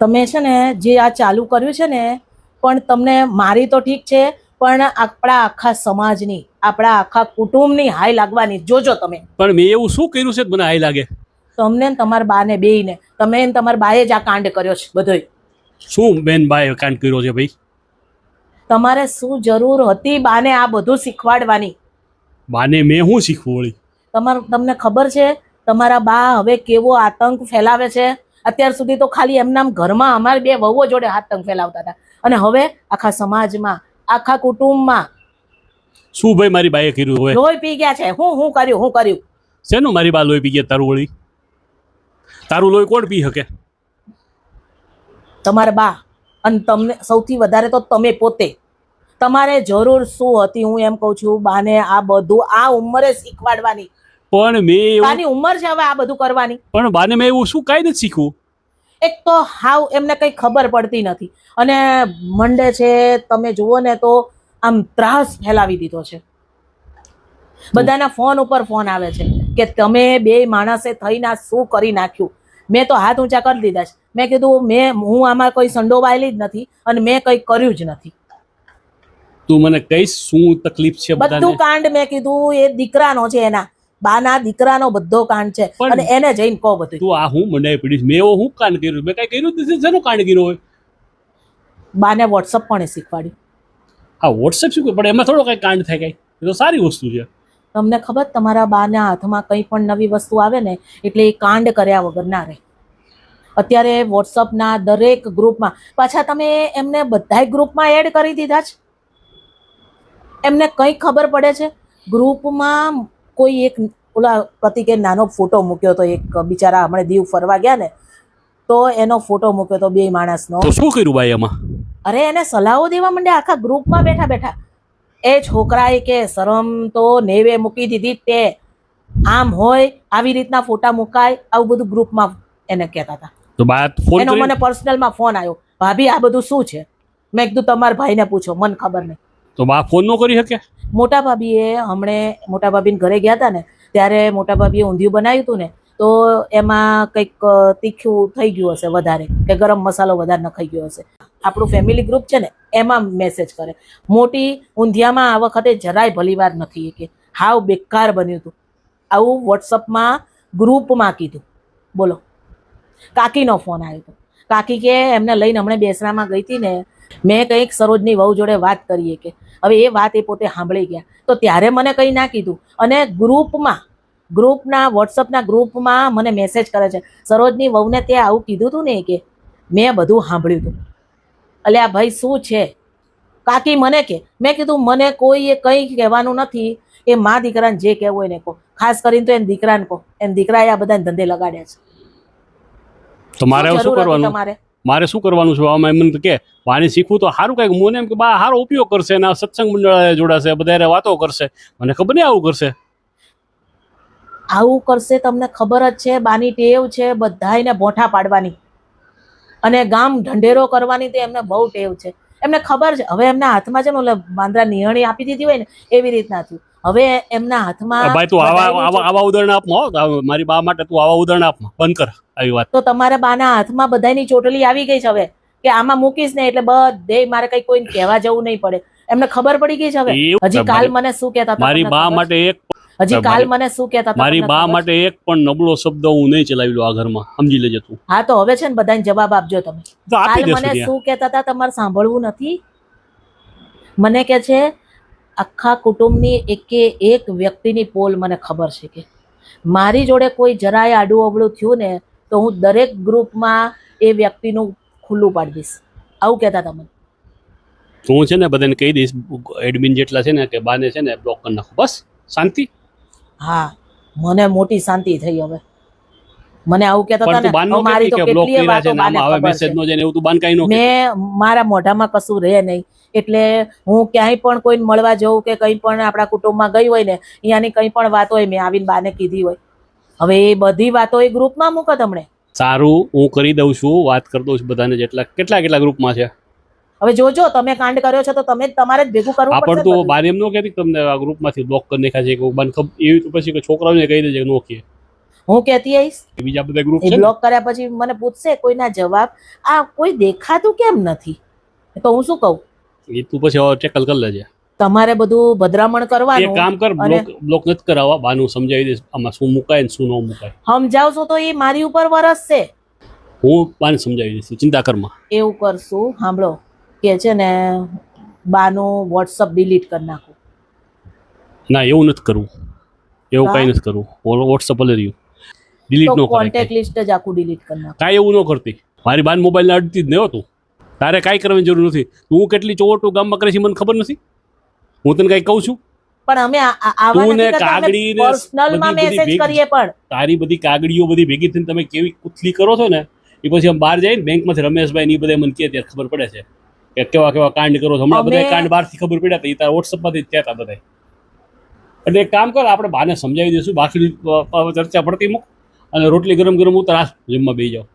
તમે છે ને જે આ ચાલુ કર્યું છે ને, પણ તમને મારી તો ઠીક છે, પણ આપણા આખા સમાજની, આપણા આખા કુટુંબની હાય લાગવાની જોજો તમે. પણ મેં એવું શું કર્યું છે મને હાય લાગે? તમને ને તમારા બાને બેયને, તમે ને તમારા બાએ જ આ કાંડ કર્યો છે બધોય. શું બેન બાએ કાંડ કર્યો છે ભાઈ? તમારે શું જરૂર હતી બાને આ બધું શીખવાડવાની? બાને મેં શું શીખવું વળી? તમને ખબર છે તમારા બા હવે કેવો આતંક ફેલાવે છે? અત્યાર સુધી તો ખાલી એમના ઘરમાં અમારી બે વહુઓ જોડે આતંક ફેલાવતા હતા, અને હવે આખા સમાજમાં, આખા કુટુંબમાં. શું ભાઈ મારી બાએ કર્યું? હવે લોહી પી ગયા છે. હું કર્યું? શેનું મારી બા લોહી પી ગયા? તારું વળી તારું લોહી કોણ પી શકે? તમારા બા. અને તમને સૌથી વધારે તો તમે પોતે. તમારે જરૂર શું હતી? હું એમ કહું છું બાને આ બધું આ ઉંમરે શીખવાડવાની. પણ મેં બાની ઉંમર છે હવે આ બધું કરવાની. પણ બાને મેં એવું શું કાંઈ નથી શીખવું. એક તો હાવ એમને કઈ ખબર પડતી નથી, અને મંડે છે તમે જુઓ ને તો આમ ત્રાસ ફેલાવી દીધો છે. બધાના ફોન ઉપર ફોન આવે છે કે તમે બે માણસે થઈને શું કરી નાખ્યું. મેં તો હાથ ઊંચા કરી દીધા છે. મેં કીધું હું આમાં કોઈ સંડોવાયેલી જ નથી, અને મેં કંઈ કર્યું જ નથી. તું મને કઈશ શું તકલીફ છે? બધું કાંડ મેં કીધું એ દીકરાનો છે, એના બાના દીકરાનો બધો કાંડ છે, અને એને જઈને કહો બધું. તું આ હું મંડાઈ પડીશ? મેં એવો હું કાંડ કર્યું? મેં કઈ કર્યું જ નથી. શેનો કાંડ કર્યો હોય? બાને વોટ્સઅપ પણ શીખવાડ્યું. હા, વોટ્સએપ શું પણ એમાં થોડો કઈ કાંડ થાય? કઈ એ તો સારી વસ્તુ છે. તમને ખબર તમારા બાના હાથમાં કંઈ પણ નવી વસ્તુ આવે ને એટલે એ કાંડ કર્યા વગર ના રહે. અત્યારે વોટ્સઅપના દરેક ગ્રુપમાં પાછા તમે એમને બધાય ગ્રુપમાં એડ કરી દીધા છે. એમને કંઈ ખબર પડે છે? ગ્રુપમાં કોઈ એક ઓલા પ્રતિકે નાનો ફોટો મૂક્યો હતો, એક બિચારા હમણાં દીવ ફરવા ગયા ને, તો એનો ફોટો મૂક્યો હતો બે માણસનો. તો શું કર્યું ભાઈ એમાં? અરે એને સલાહો દેવા માંડ્યા આખા ગ્રુપમાં બેઠા બેઠા. એ છોકરાએ કે શરમ તો નેવે મૂકી દીધી તે. આમ હોય આવી રીતના ફોટા મુકાય, આવું બધું ગ્રુપમાં એને કહેતા હતા. તો બાત ફોન એનો મને પર્સનલમાં ફોન આવ્યો, ભાભી આ બધું શું છે? મેં કીધું તમારા ભાઈને પૂછો, મને ખબર નહીં. તો બા ફોન ન કરી શકે? મોટા ભાભીએ મોટા ભાભીને ઘરે ગયા હતા ને, ત્યારે મોટા ભાભીએ ઊંધિયું બનાવ્યું હતું ને, તો એમાં કંઈક તીખું થઈ ગયું હશે વધારે, કે ગરમ મસાલો વધારે નખાઈ ગયો હશે. આપણું ફેમિલી ગ્રુપ છે ને એમાં મેસેજ કરે, મોટી ઊંધિયામાં આ વખતે જરાય ભલીવાર નથી, કે હાવ બેકાર બન્યું હતું. આવું વોટ્સઅપમાં ગ્રુપમાં કીધું. બોલો. કાકીનો ફોન આવ્યો હતો. કાકી કે એમને લઈને હમણાં બેસરામાં ગઈ હતી ને, મેં કંઈક સરોજની વહુ જોડે વાત કરીએ, કે હવે એ વાત એ પોતે સાંભળી ગયા, તો ત્યારે મને કંઈ ના કીધું. અને ગ્રુપના વોટ્સઅપના ગ્રુપમાં મને મેસેજ કરે છે, સરોજની વહુને તે આવું કીધું હતું ને, કે મેં બધું સાંભળ્યું હતું. અલ્યા ભાઈ શું છે? કાકી મને કે. મેં કીધું મને કોઈ એ કંઈ કહેવાનું નથી, એ મા દીકરાને જે કહેવું હોય ને કહો. ખાસ કરીને તો એને દીકરાને કહો, એને દીકરાએ આ બધાને ધંધે લગાડ્યા છે. તો મારે શું કરવાનું? મારે શું કરવાનું છે આમાં? એમ કે વાણી શીખવું તો સારું, કઈક મને એમ કે બા સારો ઉપયોગ કરશે ને સત્સંગ મંડળ જોડાશે, બધા વાતો કરશે. મને ખબર નહીં આવું કરશે. આવું કરશે તમને ખબર જ છે. બાની ટેવ છે બધાને ભોંઠા પાડવાની અને ગામ ઢંઢેરો કરવાની, તો એમને બહુ ટેવ છે. એમને ખબર છે. હવે એમના હાથમાં છે ને ઓલે માંદરા નિહણી આપી દીધી હોય ને એવી રીતના થયું. હવે એમના હાથમાં ભાઈ તું આવા ઉદાહરણ આપમાં, મારી બા માટે તું આવા ઉદાહરણ આપમાં બંધ કર આવી વાત. તો તમારા બાના હાથમાં બધાની ચોટલી આવી ગઈ છે હવે, કે આમાં મૂકીશ ને એટલે બધે મારે કઈ કોઈને કહેવા જવું નહીં પડે. એમને ખબર પડી ગઈ છે હવે. હજી કાલ મને શું કહેતા હતા? મારી બા માટે મારી બા માટે એક પણ નબળો શબ્દ હું નહીં ચલાવી લો આ ઘરમાં, સમજી લેજે તું. હા તો હવે છે ને બધાને જવાબ આપજો તમે. કાલ મને શું કહેતા હતા તમારે સાંભળવું નથી? મને કે છે આખા કુટુંબની એક વ્યક્તિની પોલ મને ખબર છે, કે મારી જોડે કોઈ જરાય આડું અવળું થયું ને તો હું દરેક ગ્રુપમાં એ વ્યક્તિનું ખુલ્લું પાડી દઈશ. આવું કહેતા હતા મને. હું છે ને બધાને કહી દઈશ, એડમિન જેટલા છે ને, કે બાને છે ને બ્લોક કરી નાખો, બસ શાંતિ. હા, મને મોટી શાંતિ થઈ હવે. મને આવું કહેતા હતા ને, મારી તો કેટલી વાતો બાને ખબર છે. મેં મારા મોઢામાં કશું રહે નહીં, એટલે હું ક્યાંય પણ કોઈને મળવા જઉં કે કંઈ પણ આપણા કુટુંબમાં ગઈ હોય ને, અહીંયાની કંઈ પણ વાત હોય મેં આવીને બાને કીધી હોય. હવે એ બધી વાતો એ ગ્રુપમાં મૂકો તમને. સારું, હું કરી દઉં છું, વાત કરી દઉં છું બધાને. કેટલા ગ્રુપમાં છે હવે જોજો. તમે કાંડ કર્યો છે તો તમે તમારે જ ભેગું કરવું પડશે. તો બાર એમ ન કહેતી તમને આ ગ્રુપમાંથી બ્લોક કરી નાખ્યા છે, કે એવી તો પછી છોકરાઓને કહી દેજે નો કહે. હું કહેતી આવીશ. બીજા બધા ગ્રુપ એ છે ને. બ્લોક કર્યા પછી મને પૂછશે કોઈના જવાબ, આ કોઈ દેખાતું કેમ નથી, તો હું શું કહું? એ તું પછી ટેકલ કરી લેજે. તમારે બધું ભદ્રામણ એક કરવાનું. કામ કર, અને બ્લોક નથી કરાવવા, બાનું સમજાવી દઈશ આમાં શું મુકાય ને શું ન મુકાય. સમજાવશો તો એ મારી ઉપર વરસશે. હું બાને સમજાવી દઈશ, ચિંતા કરમાં. એવું કરશું, સાંભળો, કે છે ને બાનું વોટ્સઅપ ડિલીટ કરી નાખું. ના એવું નથી કરવું, એવું હા? કાંઈ નથી કરવું. વોટ્સઅપ અલે રહ્યું, ડિલીટ તો ન કરાય. કોન્ટેક્ટ લિસ્ટ જ આખું ડિલીટ કરી નાખું. કાંઈ એવું ન કરતી. મારી બાન મોબાઈલને અડતી જ નહીં હતું. તારે કાંઈ કરવાની જરૂર નથી. તું કેટલી ચોટું ગામમાં કરે છે મને ખબર નથી. હું તને કાંઈ કહું છું? પણ અમે આવા તું ને નથી કરતા, અમે કાગડી ને પર્સનલમાં બધી મેસેજ ભેગી- કરીએ. પણ તારી બધી કાગડીઓ બધી ભેગી થઈને તમે કેવી કુથલી કરો છો ને, એ પછી આમ બહાર જાય ને બેંકમાંથી રમેશભાઈ ને એ બધા મને કહે ત્યારે ખબર પડે છે કે કેવા કેવા કાંડ કરો છો. હમણાં અમે- બધા કાંડ બહારથી ખબર પડ્યા હતા, એ તારા વોટ્સઅપમાંથી જ થયા હતા બધા. એટલે એક કામ કર, આપણે બાને સમજાવી દઈશું, બાકી ચર્ચા પડતી મૂક અને રોટલી ગરમ ગરમ ઉતાર, જમવા બેસી જાઓ.